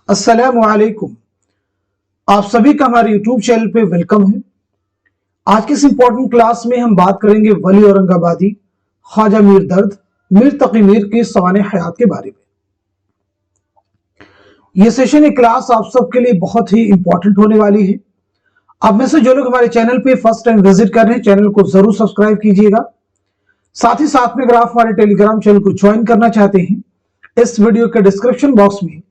अस्सलामु अलैकुम। आप सभी का हमारे यूट्यूब चैनल पे वेलकम है। आज की इस इंपॉर्टेंट क्लास में हम बात करेंगे वली औरंगाबादी, ख्वाजा मीर दर्द, मीर तकी मीर की सवाने हयात के बारे में। यह सेशन, एक क्लास आप सबके लिए बहुत ही इंपॉर्टेंट होने वाली है। आप में से जो लोग हमारे चैनल पे फर्स्ट टाइम विजिट कर रहे हैं, चैनल को जरूर सब्सक्राइब कीजिएगा। साथ ही साथ में अगर आप हमारे टेलीग्राम चैनल को ज्वाइन करना चाहते हैं, इस वीडियो के डिस्क्रिप्शन बॉक्स में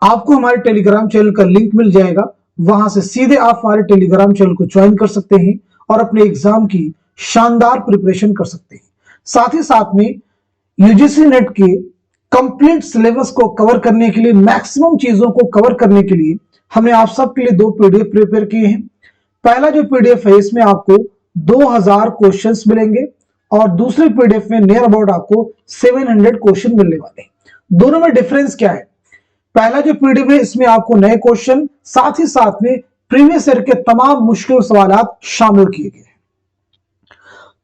आपको हमारे टेलीग्राम चैनल का लिंक मिल जाएगा। वहां से सीधे आप हमारे टेलीग्राम चैनल को ज्वाइन कर सकते हैं और अपने एग्जाम की शानदार प्रिपरेशन कर सकते हैं। साथ ही साथ में यूजीसी नेट के कंप्लीट सिलेबस को कवर करने के लिए, मैक्सिमम चीजों को कवर करने के लिए हमने आप सबके लिए 2 पीडीएफ प्रिपेयर किए हैं। पहला जो पीडीएफ है, इसमें आपको 2000 क्वेश्चंस मिलेंगे और दूसरे पीडीएफ में नियर अबाउट आपको 700 क्वेश्चन मिलने वाले हैं। दोनों में डिफरेंस क्या है? पहला जो पीडीएफ है, इसमें आपको नए क्वेश्चन, साथ ही साथ में प्रीवियस ईयर के तमाम मुश्किल सवालात शामिल किए गए हैं।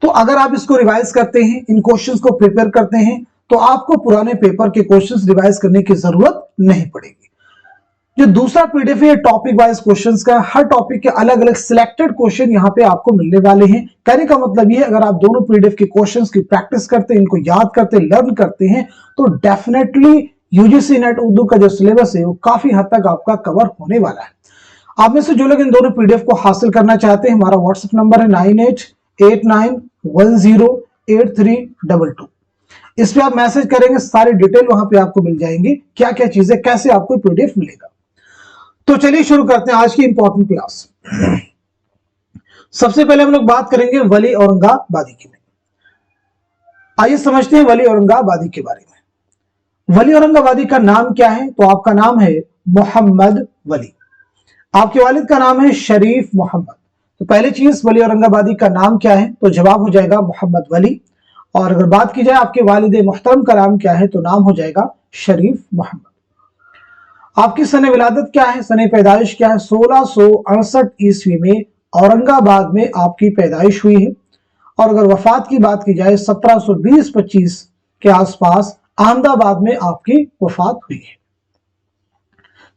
तो अगर आप इसको रिवाइज करते हैं, इन क्वेश्चंस को प्रिपेयर करते हैं, तो आपको पुराने पेपर के क्वेश्चंस रिवाइज करने की जरूरत नहीं पड़ेगी। जो दूसरा पीडीएफ है, टॉपिक वाइज क्वेश्चंस का, हर टॉपिक के अलग अलग सिलेक्टेड क्वेश्चन यहां पे आपको मिलने वाले हैं। कहने का मतलब ये, अगर आप दोनों पीडीएफ के क्वेश्चंस की प्रैक्टिस करते हैं, इनको याद करते हैं, लर्न करते हैं, तो डेफिनेटली यूजीसी नेट उर्दू का जो सिलेबस है वो काफी हद तक आपका कवर होने वाला है। आप में से जो लोग इन दोनों पीडीएफ को हासिल करना चाहते हैं, हमारा व्हाट्सएप नंबर है 9889108322। इस पे आप मैसेज करेंगे, सारी डिटेल वहां पे आपको मिल जाएंगी, क्या क्या चीजें, कैसे आपको पीडीएफ मिलेगा। तो चलिए शुरू करते हैं आज की इंपॉर्टेंट क्लास। सबसे पहले हम लोग बात करेंगे वली औरंगाबादी की। आइए समझते हैं वली औरंगाबादी के बारे में। वली औरंगाबादी का नाम क्या है? तो आपका नाम है मोहम्मद वली। आपके वालिद का नाम है शरीफ मोहम्मद। तो पहली चीज, वली औरंगाबादी का नाम क्या है? तो जवाब हो जाएगा मोहम्मद वली। और अगर बात की जाए आपके वालिद मोहतरम का नाम क्या है, तो नाम हो जाएगा शरीफ मोहम्मद। आपकी सने विलादत क्या है, सने पैदाइश क्या है? 1668 ईस्वी में औरंगाबाद में आपकी पैदाइश हुई है। और अगर वफात की बात की जाए 1720-25 के आसपास अहमदाबाद में आपकी वफात हुई है।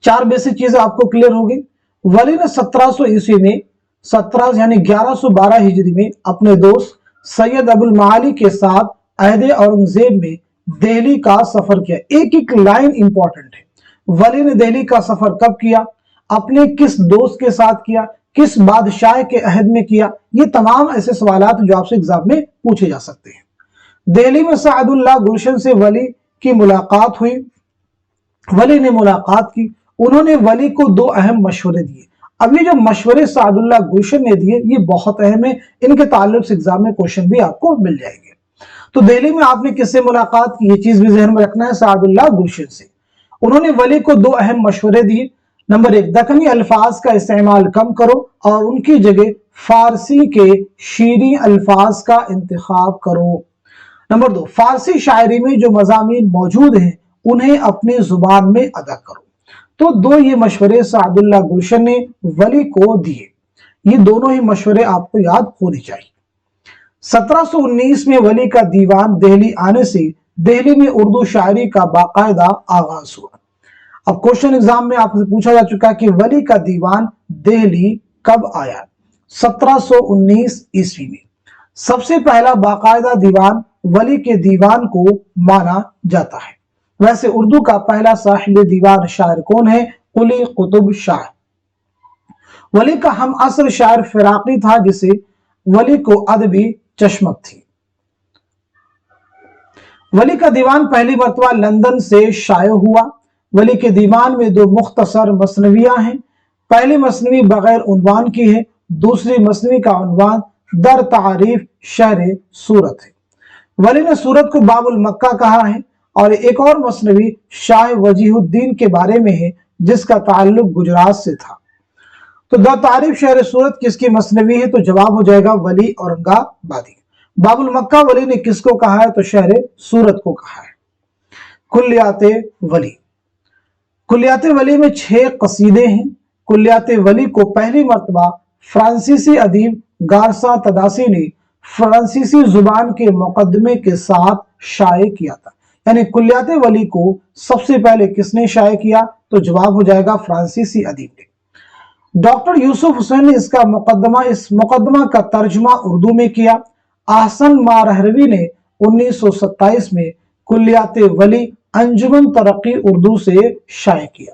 4 बेसिक चीजें आपको क्लियर होगी। वली ने 1700 ईस्वी में 1112 हिजरी में अपने दोस्त सैयद अबुल माली के साथ अहद औरंगजेब में दिल्ली का सफर किया। एक एक लाइन इंपॉर्टेंट है। वली ने दिल्ली का सफर कब किया, अपने किस दोस्त के साथ किया, किस बादशाह के अहद में किया, ये तमाम ऐसे सवालात जो आपसे एग्जाम में पूछे जा सकते हैं। दिल्ली में सादुल्लाह गुलशन से वली की मुलाकात हुई। वली ने मुलाकात की, उन्होंने वली को 2 अहम मशवरे दिए। अब ये जो मशवरे सादुल्लाह गुलशन ने दिए, ये बहुत अहम है, इनके ताल्लुक से एग्जाम में क्वेश्चन भी आपको मिल जाएंगे। तो दिल्ली में आपने किससे मुलाकात की, ये चीज भी ज़हन में रखना है, सादुल्लाह गुलशन से। उन्होंने वली को 2 अहम मशवरे दिए। नंबर 1, दक्कनी अल्फाज का इस्तेमाल कम करो और उनकी जगह फारसी के शीरी अल्फाज का इंतखाब करो। नंबर 2, फारसी शायरी में जो मज़ामीन मौजूद हैं उन्हें अपनी जुबान में अदा करो। तो 2 ये मशवरे सादुल्लाह गुलशन ने वली को दिए। ये दोनों ही मशवरे आपको याद होने चाहिए। 1719 में वली का दीवान दिल्ली आने से दिल्ली में उर्दू शायरी का बाकायदा आगाज हुआ। अब क्वेश्चन एग्जाम में आपसे पूछा जा चुका कि वली का दीवान दिल्ली कब आया? 1719 ईस्वी में सबसे पहला बाकायदा दीवान वली के दीवान को माना जाता है। वैसे उर्दू का पहला साहिब दीवान शायर कौन है? कुली कुतुब शाह। वली का हम असर शायर फिराकी था, जिसे वली को अदबी चश्मक थी। वली का दीवान पहली मरतबा लंदन से शाये हुआ। वली के दीवान में 2 मुख्तसर मसनवियां हैं। पहली मसनवी बगैर उन्वान की है, दूसरी मसनवी का उन्वान दर तारीफ शहर सूरत है। वली ने सूरत को बाबुल मक्का कहा है। और एक और मसनवी शाह वजीहुद्दीन के बारे में है, जिसका ताल्लुक गुजरात से था। तो दर तारीफ शहर सूरत किसकी मसनवी है? तो जवाब हो जाएगा वली औरंगाबादी। बाबुल मक्का वली ने किसको कहा है? तो शहर सूरत को कहा है। कुल्लियाते वली। कुल्लियाते वली में 6 कसीदे हैं। कुल्लियाते वली को पहली मरतबा फ्रांसीसी अदीब गारसा तदासी ने फ्रांसीसी जुबान के मुकदमे के साथ शाये किया था। यानी कुल्लियात वली को सबसे पहले किसने शाये किया? तो जवाब हो जाएगा फ्रांसीसी अदीब ने। डॉक्टर यूसुफ हुसैन ने इस मुकदमा का तर्जुमा उर्दू में किया। आहसन मारहरवी ने 1927 में कुल्लियात वली अंजुमन तरक्की उर्दू से शाये किया।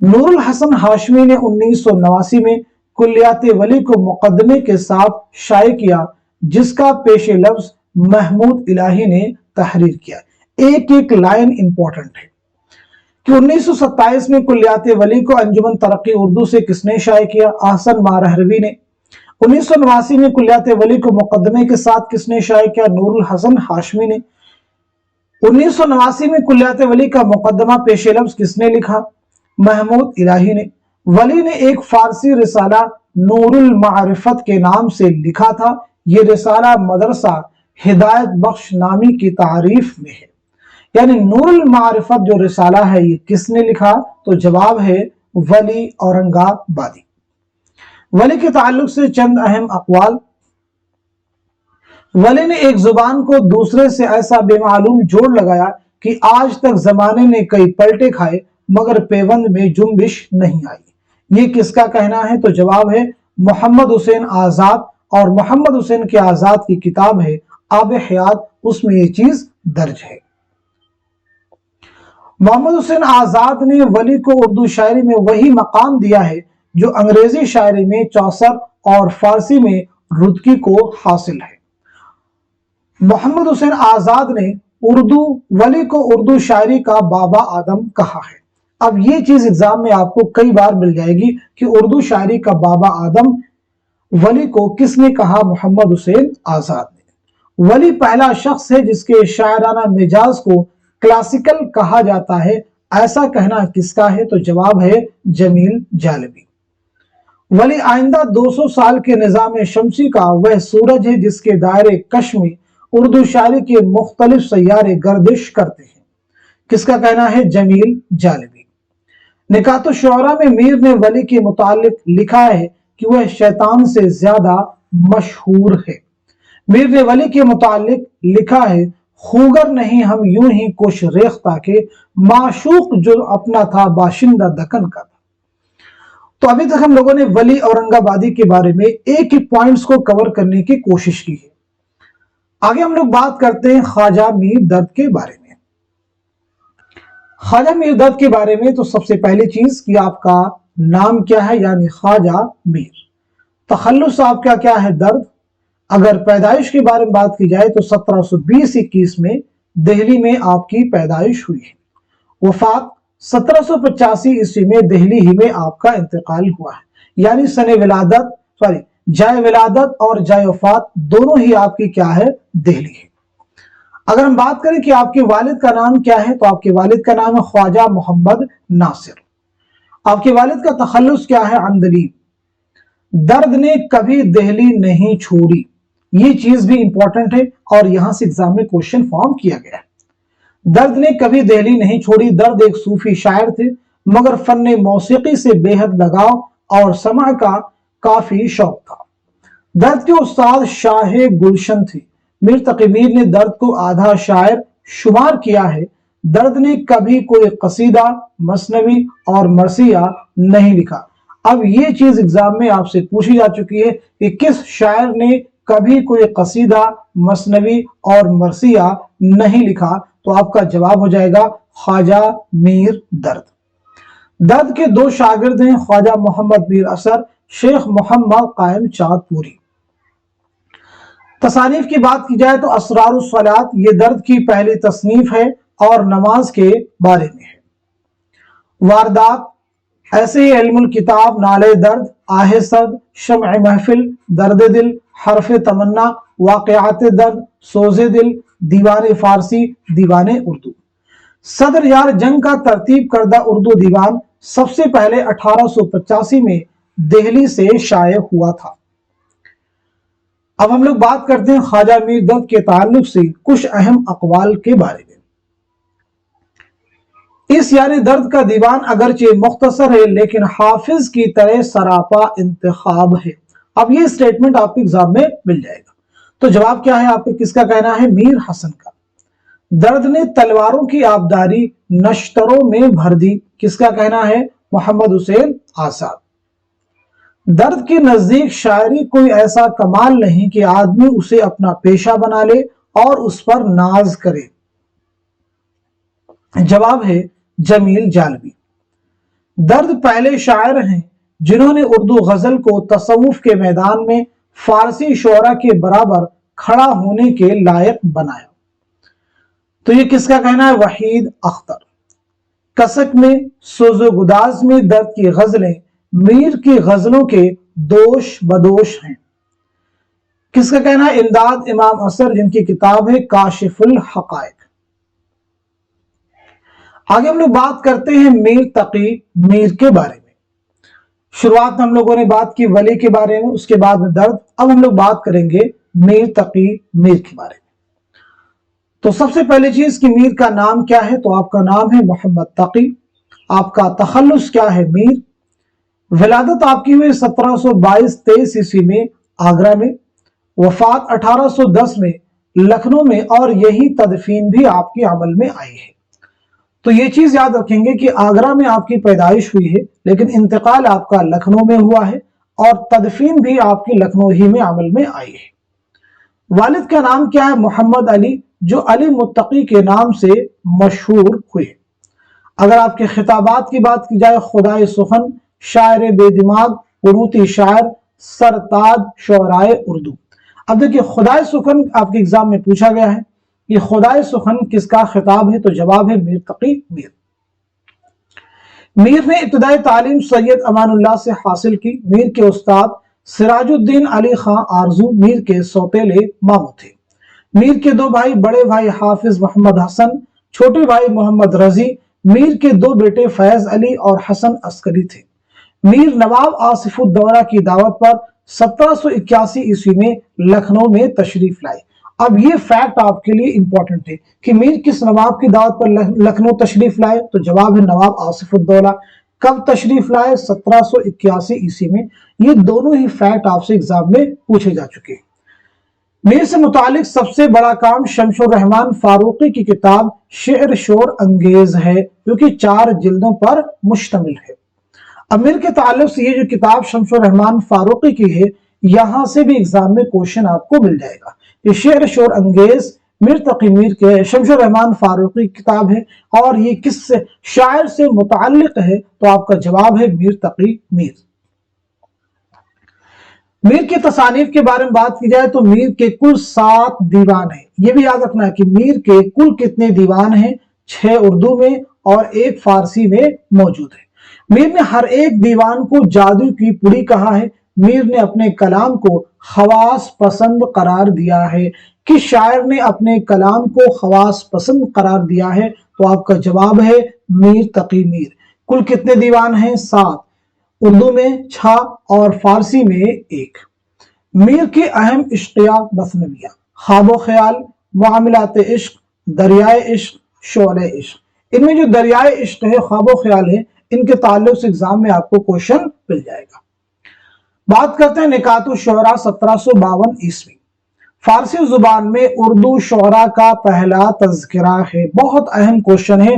नूरुल हसन हाशमी ने 1989 में कुल्लियात वली को मुकदमे के साथ शाये किया, जिसका पेश लफ्ज महमूद इलाही ने तहरीर किया। एक एक लाइन इंपॉर्टेंट है कि 1927 में कुल्लियात वली को अंजुमन तरक्की उर्दू से किसने शाये किया? आहसन मारहरवी ने। 1989 में कुल्लियात वली को मुकदमे के साथ किसने शाये किया? नूरुल हसन हाशमी ने। 1989 में कुल्लियात वली का मुकदमा पेश लफ्ज किसने लिखा? महमूद इलाही ने। वली ने एक फारसी रिसाला नूरुल मारिफत के नाम से लिखा था। यह रिसाला मदरसा हिदायत बख्श नामी की तारीफ में है। यानी नूरुल मारिफत जो रिसाला है ये किसने लिखा? तो जवाब है वली औरंगाबादी। वली के ताल्लुक से चंद अहम अक़वाल। वली ने एक जुबान को दूसरे से ऐसा बेमालूम जोड़ लगाया कि आज तक जमाने ने कई पलटे खाए मगर पेवंद में जुम्बिश नहीं आई। ये किसका कहना है? तो जवाब है मोहम्मद हुसैन आजाद, और मोहम्मद हुसैन के आजाद की किताब है आब हयात, उसमें ये चीज दर्ज है। मोहम्मद हुसैन आजाद ने वली को उर्दू शायरी में वही मकाम दिया है जो अंग्रेजी शायरी में चौसर और फारसी में रुदकी को हासिल है। मोहम्मद हुसैन आजाद ने वली को उर्दू शायरी का बाबा आदम कहा है। अब ये चीज एग्जाम में आपको कई बार मिल जाएगी कि उर्दू शायरी का बाबा आदम वली को किसने कहा? मोहम्मद हुसैन आजाद ने। वली पहला शख्स है जिसके शायराना मिजाज को क्लासिकल कहा जाता है। ऐसा कहना किसका है? तो जवाब है जमील जालबी। वली आइंदा 200 साल के निजाम शमसी का वह सूरज है जिसके दायरे कश में उर्दू शायरी के मुख्तलिफ सैयारे गर्दिश करते हैं। किसका कहना है? जमील जालबी। निकात शुअरा में मीर ने वली के मुतालिक लिखा है कि वह शैतान से ज्यादा मशहूर है। मीर ने वली के मुतालिक लिखा है, खूगर नहीं हम यूं ही कुछ रेख्ता के, माशूक जो अपना था बाशिंदा दक्कन का था। तो अभी तक हम लोगों ने वली औरंगाबादी के बारे में एक ही पॉइंट्स को कवर करने की कोशिश की है। आगे हम लोग बात करते हैं ख्वाजा मीर दर्द के बारे में। ख्वाजा मीर दर्द के बारे में तो सबसे पहली चीज कि आपका नाम क्या है, यानी ख्वाजा मीर। तखल्लुस आपका क्या है? दर्द। अगर पैदाइश के बारे में बात की जाए तो 1720-21 में दिल्ली में आपकी पैदाइश हुई है। वफात 1785 ईस्वी में दिल्ली ही में आपका इंतकाल हुआ है। यानी जाए विलादत और जाए वफात दोनों ही आपकी क्या है? दिल्ली है। अगर हम बात करें कि आपके वालिद का नाम क्या है, तो आपके वालिद का नाम है ख्वाजा मोहम्मद नासिर। आपके वालिद का तखल्लुस क्या है? अंदलीब। दर्द ने कभी दिल्ली नहीं छोड़ी, ये चीज भी इंपॉर्टेंट है और यहां से एग्जाम में क्वेश्चन फॉर्म किया गया है। दर्द ने कभी दिल्ली नहीं छोड़ी। दर्द एक सूफी शायर थे मगर फन्ने मौसीकी से बेहद लगाव और समा का काफी शौक था। दर्द के उस्ताद शाह गुलशन थे। मीर तकी मीर ने दर्द को आधा शायर शुमार किया है। दर्द ने कभी कोई कसीदा, मसनवी और मरसिया नहीं लिखा। अब ये चीज एग्जाम में आपसे पूछी जा चुकी है कि किस शायर ने कभी कोई कसीदा, मसनवी और मरसिया नहीं लिखा, तो आपका जवाब हो जाएगा ख्वाजा मीर दर्द। दर्द के दो शागिर्द हैं, ख्वाजा मोहम्मद मीर असर, शेख मोहम्मद कायम चांदपुरी। तसानीफ की बात की जाए तो असरारुस सलात ये दर्द की पहली तसनीफ है और नमाज के बारे में है। वारदात ऐसे ही इल्मुल किताब, नाले दर्द, आहे सद, शम्अ महफिल, दर्द दिल, हरफ तमन्ना, वाक़ियात दर्द, सोज़े दिल, दीवान फारसी, दीवान उर्दू। सदर यार जंग का तरतीब करदा उर्दू दीवान सबसे पहले 1885 में दिल्ली से शाये हुआ था। अब हम लोग बात करते हैं ख्वाजा मीर दर्द के ताल्लुक से कुछ अहम अक़वाल के बारे में। इस यानी दर्द का दीवान अगरचे मुख्तसर है लेकिन हाफिज की तरह सरापा इंतखाब है। अब ये स्टेटमेंट आपके एग्जाम में मिल जाएगा। तो जवाब क्या है आपके? किसका कहना है? मीर हसन का। दर्द ने तलवारों की आबदारी नश्तरों में भर दी, किसका कहना है? मोहम्मद हुसैन आजाद। दर्द के नजदीक शायरी कोई ऐसा कमाल नहीं कि आदमी उसे अपना पेशा बना ले और उस पर नाज करे। जवाब है जमील जालवी। दर्द पहले शायर हैं जिन्होंने उर्दू गजल को तसव्वुफ के मैदान में फारसी शोरा के बराबर खड़ा होने के लायक बनाया। तो ये किसका कहना है? वहीद अख्तर। कसक में, सोजो गुदाज में दर्द की गजलें मीर की गजलों के दोष बदोश हैं, किसका कहना है? इमदाद इमाम असर, जिनकी किताब है काशिफुल हकायक। आगे हम लोग बात करते हैं मीर तकी मीर के बारे में। शुरुआत में हम लोगों ने बात की वली के बारे में, उसके बाद में दर्द। अब हम लोग बात करेंगे मीर तकी मीर के बारे में। तो सबसे पहली चीज कि मीर का नाम क्या है? तो आपका नाम है मोहम्मद तकी। आपका तखल्लुस क्या है? मीर। विलादत आपकी हुई 1722-23 ईस्वी में आगरा में, वफात 1810 में लखनऊ में, और यही तदफीन भी आपकी अमल में आई है। तो ये चीज याद रखेंगे कि आगरा में आपकी पैदाइश हुई है, लेकिन इंतकाल आपका लखनऊ में हुआ है, और तदफीन भी आपकी लखनऊ ही में अमल में आई है। वालिद का नाम क्या है? मोहम्मद अली, जो अली मुत्तकी के नाम से मशहूर हुए। अगर आपके खिताबात की बात की जाए, खुदाए सुखन, शायर बेदिमाग, कुनूती शायर, सरताज शोराए उर्दू। अब देखिए खुदाए सुखन आपके एग्जाम में पूछा गया है, ये खुदाए सुखन किसका खिताब है? तो जवाब है मीर तकी मीर। मीर ने इब्तिदाई तालीम सैयद अमानुल्लाह से हासिल की। मीर के उस्ताद सिराजुद्दीन अली खां आरजू मीर के सौतेले मामू थे। मीर के दो भाई, बड़े भाई हाफिज मोहम्मद हसन, छोटे भाई मोहम्मद रजी। मीर के दो बेटे फैज अली और हसन अस्करी थे। मीर नवाब आसिफुद्दौला की दावत पर 1781 ईस्वी में लखनऊ में तशरीफ लाए। अब ये फैक्ट आपके लिए इंपॉर्टेंट है कि मीर किस नवाब की दावत पर लखनऊ तशरीफ लाए? तो जवाब है नवाब आसिफुद्दौला। कब तशरीफ लाए? 1781 ईस्वी में। ये दोनों ही फैक्ट आपसे एग्जाम में पूछे जा चुके हैं। मीर से मुतालिक सबसे बड़ा काम शमशुर रहमान फारूकी की किताब शेर शोर अंगेज है, जो कि 4 जिल्दों पर मुश्तमिल है। अब मीर के ताल्लुक से ये जो किताब शमशुर रहमान फारूकी की है, यहां से भी एग्जाम में क्वेश्चन आपको मिल जाएगा। ये शेर शोर अंगेज मीर तकी मीर के शमशुर रहमान फारूकी की किताब है, और ये किस शायर से मुताल्लिक है? तो आपका जवाब है मीर तकी मीर। मीर की तसानीफ के बारे में बात की जाए तो मीर के कुल 7 दीवान हैं। ये भी याद रखना है कि मीर के कुल कितने दीवान हैं? 6 उर्दू में और 1 फारसी में मौजूद है। मीर ने हर एक दीवान को जादू की पुड़ी कहा है। मीर ने अपने कलाम को खवास पसंद करार दिया है। किस शायर ने अपने कलाम को खवास पसंद करार दिया है? तो आपका जवाब है मीर तकी मीर। कुल कितने दीवान हैं? 7, उर्दू में 6 और फारसी में 1। मीर के अहम इश्किया मसनवियां, ख्वाबो ख्याल, मामलात इश्क, दरियाए इश्क, शोले इश्क। इनमें जो दरियाए इश्क है, ख्वाबो ख्याल है, इनके ताल्लुक से एग्जाम में आपको क्वेश्चन मिल जाएगा। बात करते हैं निकातुश शोरा 1752 ईस्वी। फारसी जुबान में उर्दू शोरा का पहला तज़किरा है। बहुत अहम क्वेश्चन है।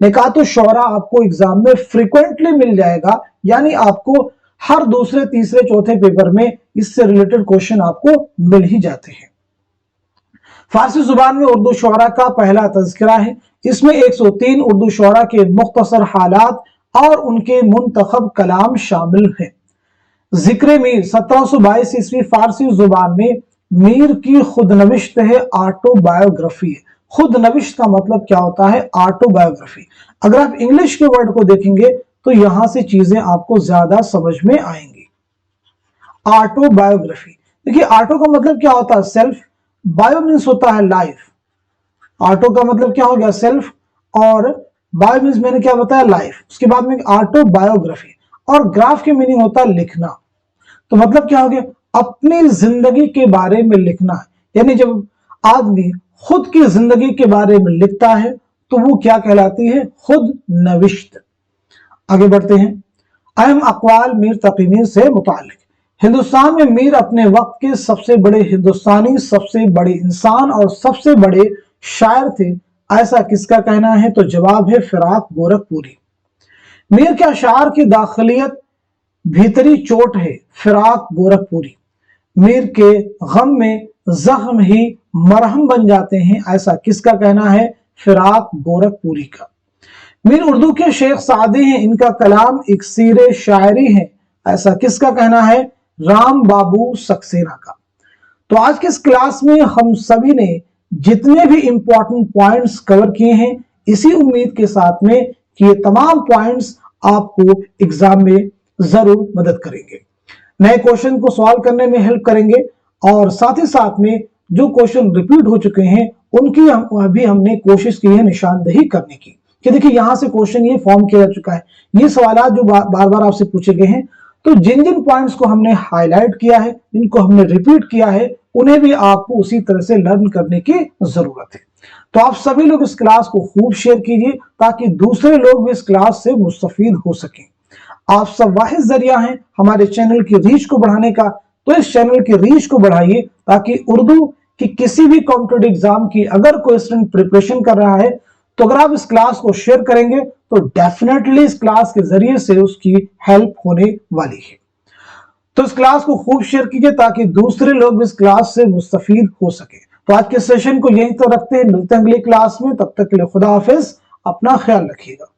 निकातुश शोरा आपको एग्जाम में फ्रीक्वेंटली मिल जाएगा, यानी आपको हर दूसरे, तीसरे, चौथे पेपर में इससे रिलेटेड क्वेश्चन आपको मिल ही जाते हैं। फारसी जुबान में उर्दू शोरा का पहला तज़किरा है। इसमें 103 उर्दू शोरा के मुख्तसर हालात और उनके मुंतखब कलाम शामिल हैं। जिक्र मीर 1722 ईस्वी फारसी जुबान में मीर की खुदनविश्त है, ऑटोबायोग्राफी है। खुदनविश्त का मतलब क्या होता है? ऑटोबायोग्राफी। अगर आप इंग्लिश के वर्ड को देखेंगे तो यहां से चीजें आपको ज्यादा समझ में आएंगी। ऑटोबायोग्राफी, देखिए ऑटो का मतलब क्या होता है? सेल्फ। बायो मीन्स होता है लाइफ। ऑटो का मतलब क्या हो गया? सेल्फ, और बायो मीन्स मैंने क्या बताया? लाइफ। उसके बाद में ऑटोबायोग्राफी, और ग्राफ की मीनिंग होता है लिखना। तो मतलब क्या हो गया? अपनी जिंदगी के बारे में लिखना है। यानी जब आदमी खुद की जिंदगी के बारे में लिखता है तो वो क्या कहलाती है? खुद नविश्त। आगे बढ़ते हैं। अहम अक़वाल मीर तकी मीर से मुताल्लिक। हिंदुस्तान में मीर अपने वक्त के सबसे बड़े हिंदुस्तानी, सबसे बड़े इंसान और सबसे बड़े शायर थे। ऐसा किसका कहना है? तो जवाब है फिराक गोरखपुरी। मीर के अशार की दाखिलियत भीतरी चोट है, फिराक गोरखपुरी। मीर के गम में जख्म ही मरहम बन जाते हैं, ऐसा किसका कहना है? फिराक गोरखपुरी का। मीर उर्दू के शेख सादी हैं, इनका कलाम इक्सीर शायरी है, ऐसा किसका कहना है? राम बाबू सक्सेना का। तो आज के इस क्लास में हम सभी ने जितने भी इंपॉर्टेंट पॉइंट्स कवर किए हैं, इसी उम्मीद के साथ में कि ये तमाम पॉइंट्स आपको एग्जाम में जरूर मदद करेंगे, नए क्वेश्चन को सॉल्व करने में हेल्प करेंगे, और साथ ही साथ में जो क्वेश्चन रिपीट हो चुके हैं उनकी अभी हमने कोशिश की है निशानदेही करने की, कि देखिए यहां से क्वेश्चन ये फॉर्म किया जा चुका है, ये सवाल जो बार बार आपसे पूछे गए हैं, तो जिन जिन पॉइंट्स को हमने हाईलाइट किया है, जिनको हमने रिपीट किया है, उन्हें भी आपको उसी तरह से लर्न करने की जरूरत है। तो आप सभी लोग इस क्लास को खूब शेयर कीजिए ताकि दूसरे लोग भी इस क्लास से मुस्तफीद हो सकें। आप सब वाहिद जरिया हैं हमारे चैनल की रीच को बढ़ाने का, तो इस चैनल की रीच को बढ़ाइए ताकि उर्दू की किसी भी कॉम्पिटिटिव एग्जाम की अगर कोई स्टूडेंट प्रिपरेशन कर रहा है, तो अगर आप इस क्लास को शेयर करेंगे तो डेफिनेटली इस क्लास के जरिए से उसकी हेल्प होने वाली है। तो इस क्लास को खूब शेयर कीजिए ताकि दूसरे लोग भी इस क्लास से मुस्तफीद हो सके। तो आज के सेशन को यहीं तो रखते हैं, मिलते हैं अगली क्लास में, तब तक के लिए खुदा हाफिज, अपना ख्याल रखिएगा।